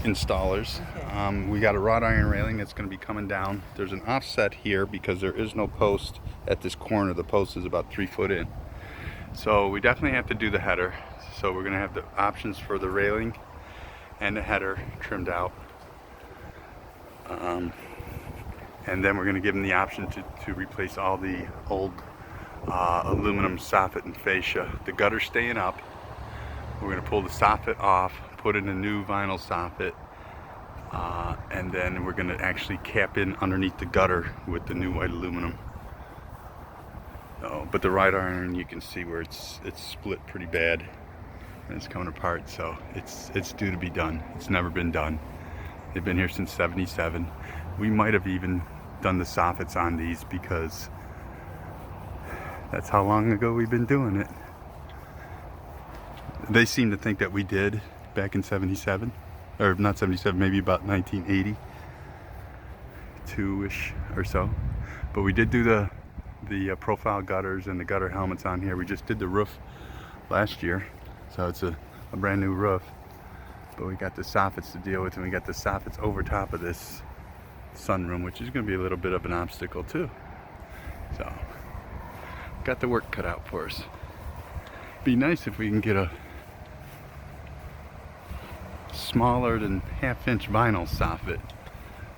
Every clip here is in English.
installers. Okay. We got a wrought iron railing that's going to be coming down. There's an offset here because there is no post at this corner. The post is about 3 foot in. So we definitely have to do the header. So we're going to have the options for the railing and the header trimmed out. And then we're going to give them the option to replace all the old aluminum soffit and fascia. The gutter's staying up. We're going to pull the soffit off, put in a new vinyl soffit, and then we're going to actually cap in underneath the gutter with the new white aluminum. But the wrought iron, you can see where it's split pretty bad and it's coming apart, so it's due to be done. It's never been done. They've been here since '77. We might have even done the soffits on these because that's how long ago we've been doing it. They seem to think that we did back in '77, or not '77, maybe about 1982-ish or so. But we did do the profile gutters and the gutter helmets on here. We just did the roof last year, so it's a brand new roof. But we got the soffits to deal with, and we got the soffits over top of this sunroom, which is going to be a little bit of an obstacle too. So, got the work cut out for us. Be nice if we can get a smaller than half-inch vinyl soffit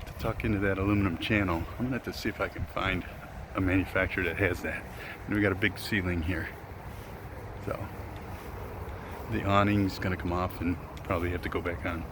to tuck into that aluminum channel. I'm gonna have to see if I can find a manufacturer that has that. And we got a big ceiling here, so the awning's gonna come off and probably have to go back on.